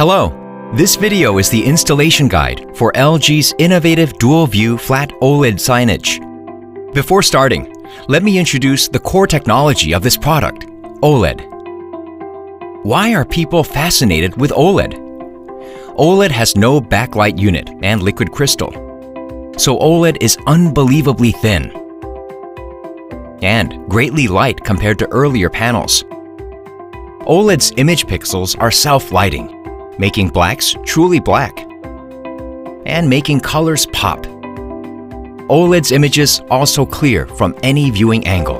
Hello! This video is the installation guide for LG's innovative dual-view flat OLED signage. Before starting, let me introduce the core technology of this product, OLED. Why are people fascinated with OLED? OLED has no backlight unit and liquid crystal, so OLED is unbelievably thin and greatly light compared to earlier panels. OLED's image pixels are self-lighting, making blacks truly black and making colors pop. OLED's images also clear from any viewing angle.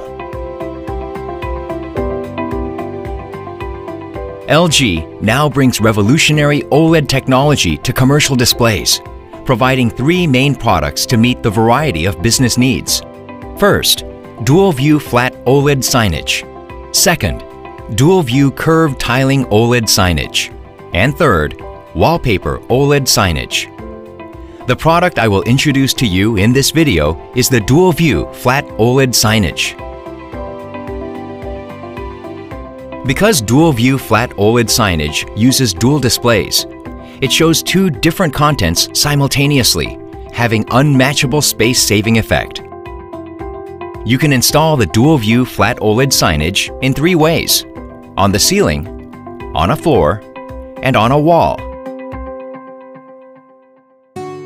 LG now brings revolutionary OLED technology to commercial displays, providing three main products to meet the variety of business needs. First, dual-view flat OLED signage. Second, dual-view curved tiling OLED signage. And third, wallpaper OLED signage. The product I will introduce to you in this video is the dual-view flat OLED signage. Because dual-view flat OLED signage uses dual displays, it shows two different contents simultaneously, having unmatchable space-saving effect. You can install the dual-view flat OLED signage in three ways: on the ceiling, on a floor, and on a wall.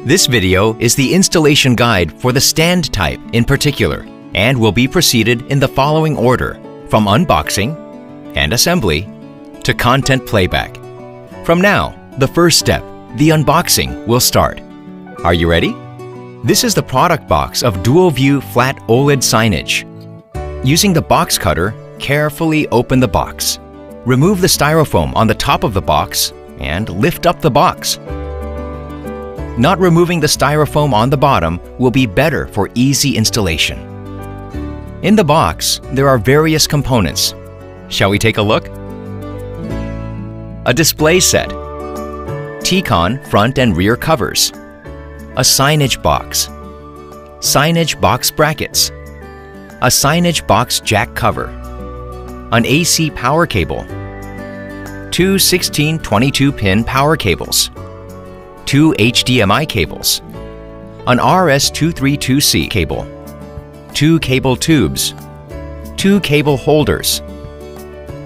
This video is the installation guide for the stand type in particular and will be preceded in the following order, from unboxing and assembly to content playback. From now, the first step, the unboxing, will start. Are you ready? This is the product box of dual-view flat OLED signage. Using the box cutter, carefully open the box. Remove the styrofoam on the top of the box and lift up the box. Not removing the styrofoam on the bottom will be better for easy installation. In the box, there are various components. Shall we take a look? A display set, T-con front and rear covers, a signage box, signage box brackets, a signage box jack cover, an AC power cable, two 16-22-pin power cables, two HDMI cables, an RS-232C cable, two cable tubes, two cable holders,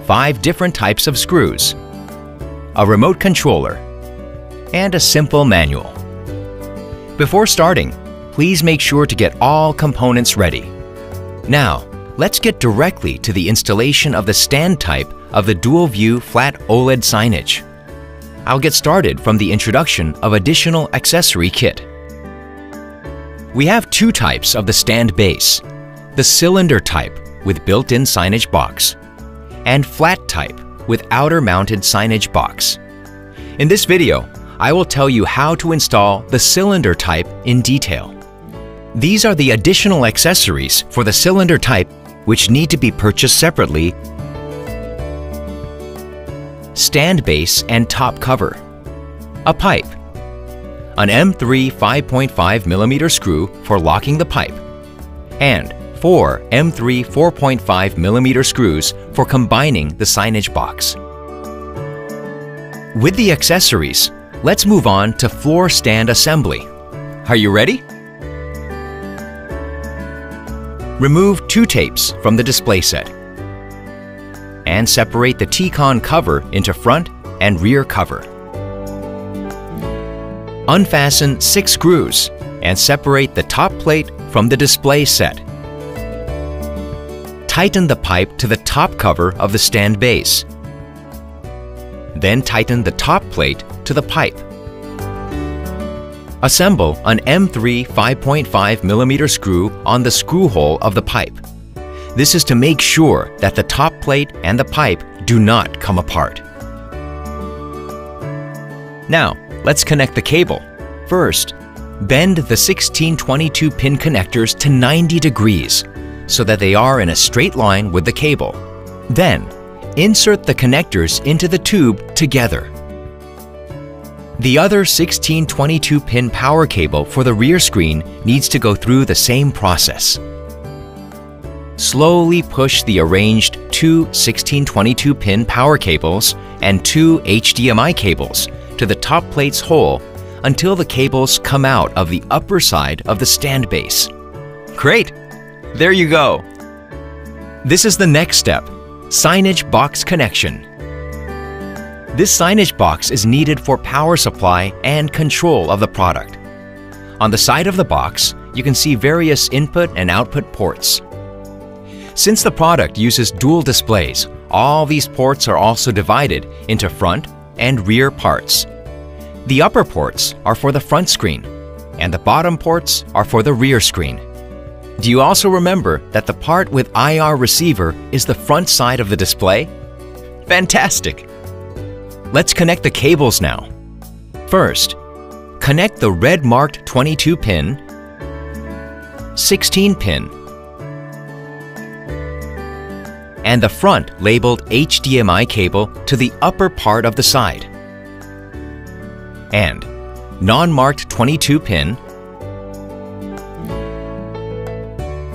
5 different types of screws, a remote controller, and a simple manual. Before starting, please make sure to get all components ready. Now, let's get directly to the installation of the stand type of the dual-view flat OLED signage. I'll get started from the introduction of additional accessory kit. We have two types of the stand base: the cylinder type with built-in signage box and flat type with outer-mounted signage box. In this video, I will tell you how to install the cylinder type in detail. These are the additional accessories for the cylinder type which need to be purchased separately: stand base and top cover, a pipe, an M3 5.5mm screw for locking the pipe, and 4 M3 4.5mm screws for combining the signage box. With the accessories, let's move on to floor stand assembly. Are you ready? Remove two tapes from the display set and separate the T-con cover into front and rear cover. Unfasten 6 screws and separate the top plate from the display set. Tighten the pipe to the top cover of the stand base. Then tighten the top plate to the pipe. Assemble an M3 5.5mm screw on the screw hole of the pipe. This is to make sure that the top plate and the pipe do not come apart. Now, let's connect the cable. First, bend the 16-22-pin connectors to 90 degrees so that they are in a straight line with the cable. Then, insert the connectors into the tube together. The other 16-22-pin power cable for the rear screen needs to go through the same process. Slowly push the arranged two 16-22-pin power cables and two HDMI cables to the top plate's hole until the cables come out of the upper side of the stand base. Great! There you go! This is the next step, signage box connection. This signage box is needed for power supply and control of the product. On the side of the box, you can see various input and output ports. Since the product uses dual displays, all these ports are also divided into front and rear parts. The upper ports are for the front screen, and the bottom ports are for the rear screen. Do you also remember that the part with IR receiver is the front side of the display? Fantastic! Let's connect the cables now. First, connect the red marked 22-pin, 16-pin, and the front labeled HDMI cable to the upper part of the side, and non-marked 22-pin,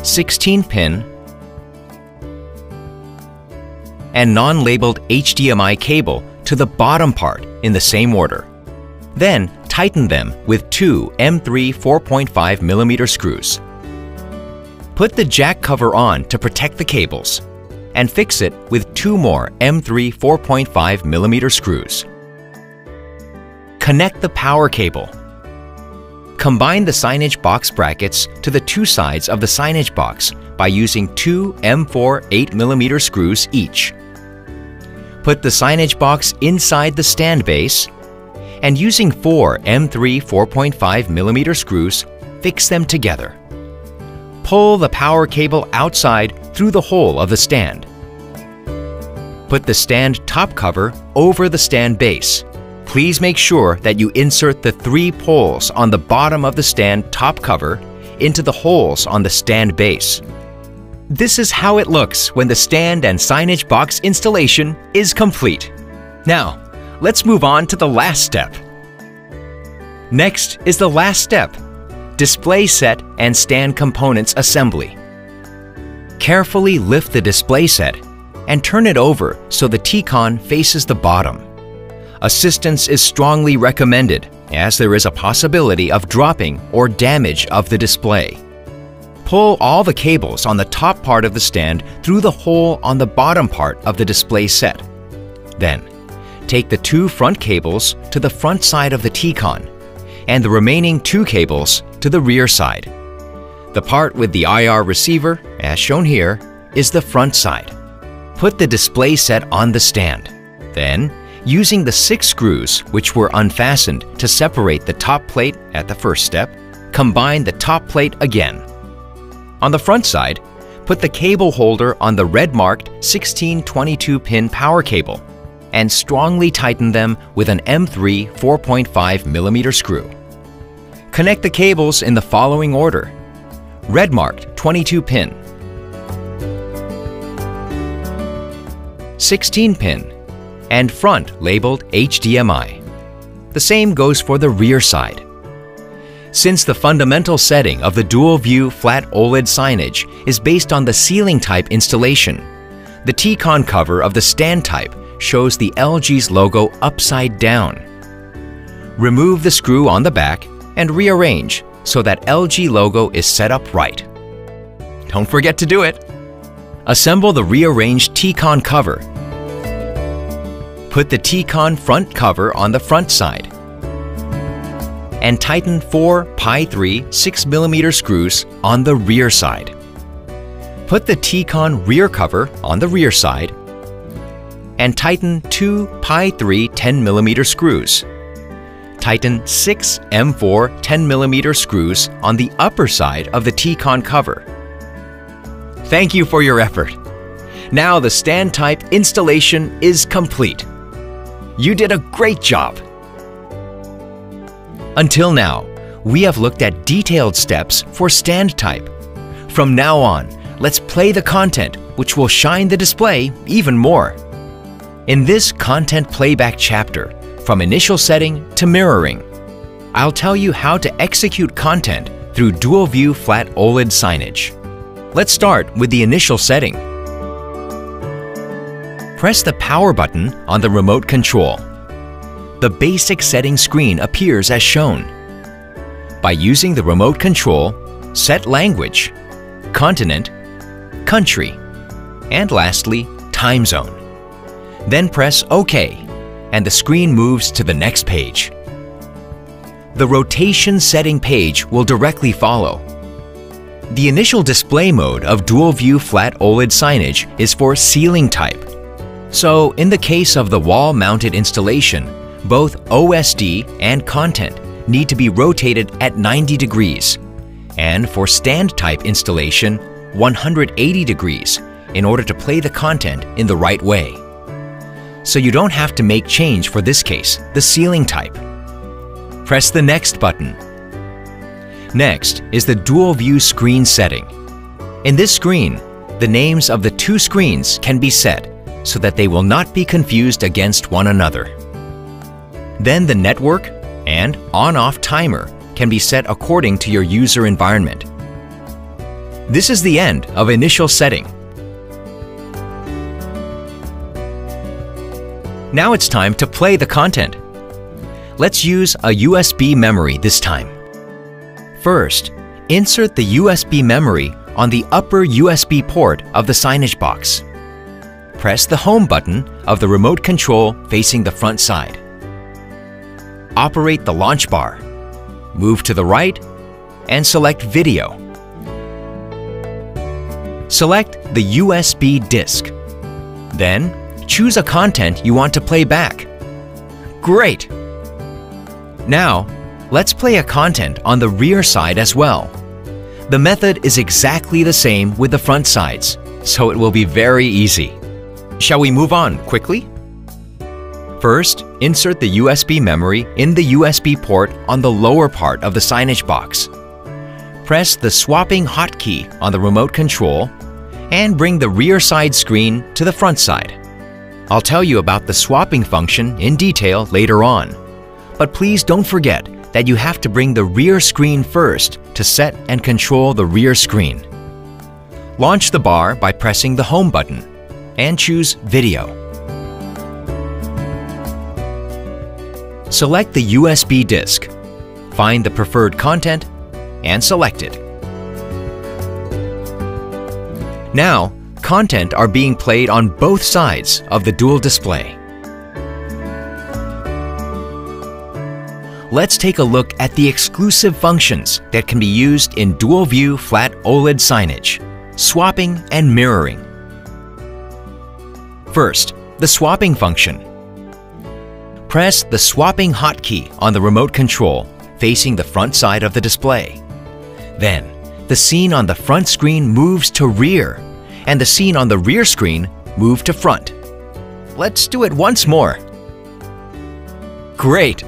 16-pin, and non-labeled HDMI cable to the bottom part in the same order. Then tighten them with two M3 4.5mm screws. Put the jack cover on to protect the cables and fix it with two more M3 4.5mm screws. Connect the power cable. Combine the signage box brackets to the two sides of the signage box by using two M4 8mm screws each. Put the signage box inside the stand base and using four M3 4.5mm screws, fix them together. Pull the power cable outside through the hole of the stand. Put the stand top cover over the stand base. Please make sure that you insert the three poles on the bottom of the stand top cover into the holes on the stand base. This is how it looks when the stand and signage box installation is complete. Now, let's move on to the last step. Next is the last step, display set and stand components assembly. Carefully lift the display set and turn it over so the T-con faces the bottom. Assistance is strongly recommended as there is a possibility of dropping or damage of the display. Pull all the cables on the top part of the stand through the hole on the bottom part of the display set. Then, take the two front cables to the front side of the T-con and the remaining two cables to the rear side. The part with the IR receiver, as shown here, is the front side. Put the display set on the stand. Then, using the 6 screws which were unfastened to separate the top plate at the first step, combine the top plate again. On the front side, put the cable holder on the red-marked 16 22-pin power cable and strongly tighten them with an M3 4.5mm screw. Connect the cables in the following order: red-marked 22-pin, 16-pin, and front labeled HDMI. The same goes for the rear side. Since the fundamental setting of the dual-view flat OLED signage is based on the ceiling type installation, the T-con cover of the stand type shows the LG's logo upside down. Remove the screw on the back and rearrange so that LG logo is set up right. Don't forget to do it! Assemble the rearranged T-con cover. Put the T-con front cover on the front side and tighten 4 Pi3 6mm screws on the rear side. Put the T-con rear cover on the rear side and tighten 2 Pi3 10mm screws. Tighten 6 M4 10mm screws on the upper side of the T-con cover. Thank you for your effort. Now the stand type installation is complete. You did a great job! Until now, we have looked at detailed steps for stand type. From now on, let's play the content, which will shine the display even more. In this content playback chapter, from initial setting to mirroring, I'll tell you how to execute content through dual-view flat OLED signage. Let's start with the initial setting. Press the power button on the remote control. the basic setting screen appears as shown. By using the remote control, set language, continent, country, and lastly, time zone. Then press OK, and the screen moves to the next page. The rotation setting page will directly follow. The initial display mode of Dual View Flat OLED Signage is for ceiling type. So, in the case of the wall-mounted installation, both OSD and content need to be rotated at 90 degrees, and for stand-type installation, 180 degrees in order to play the content in the right way. So you don't have to make change for this case, the ceiling type. Press the Next button. Next is the Dual View Screen setting. In this screen, the names of the two screens can be set so that they will not be confused against one another. Then the network and on-off timer can be set according to your user environment. This is the end of initial setting. Now it's time to play the content. Let's use a USB memory this time. First, insert the USB memory on the upper USB port of the signage box. Press the Home button of the remote control facing the front side. Operate the launch bar. Move to the right and select Video. Select the USB disc. Then, choose a content you want to play back. Great! Now, let's play a content on the rear side as well. The method is exactly the same with the front sides, so it will be very easy. Shall we move on quickly? First, insert the USB memory in the USB port on the lower part of the signage box. Press the swapping hotkey on the remote control and bring the rear side screen to the front side. I'll tell you about the swapping function in detail later on, but please don't forget that you have to bring the rear screen first to set and control the rear screen. Launch the bar by pressing the Home button and choose Video. Select the USB disc, find the preferred content, and select it. Now, content are being played on both sides of the dual display. Let's take a look at the exclusive functions that can be used in Dual View Flat OLED Signage, swapping and mirroring. First, the swapping function. Press the swapping hotkey on the remote control facing the front side of the display. Then, the scene on the front screen moves to rear, and the scene on the rear screen moves to front. Let's do it once more. Great!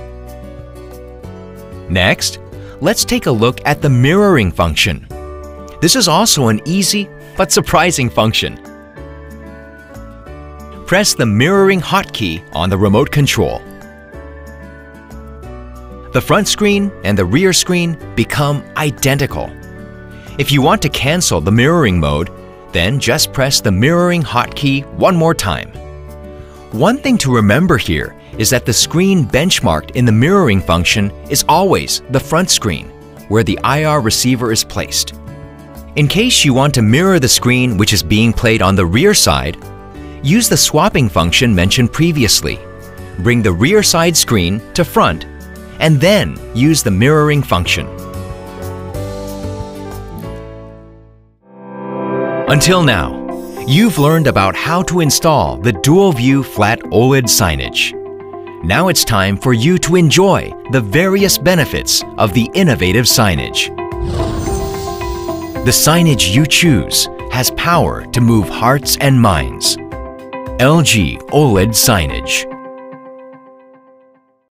Next, let's take a look at the mirroring function. This is also an easy but surprising function. Press the mirroring hotkey on the remote control. The front screen and the rear screen become identical. If you want to cancel the mirroring mode, then just press the mirroring hotkey one more time. One thing to remember here is that the screen benchmarked in the mirroring function is always the front screen, where the IR receiver is placed. In case you want to mirror the screen which is being played on the rear side, use the swapping function mentioned previously. Bring the rear side screen to front, and then use the mirroring function. Until now, you've learned about how to install the Dual View Flat OLED Signage. Now it's time for you to enjoy the various benefits of the innovative signage. The signage you choose has power to move hearts and minds. LG OLED Signage.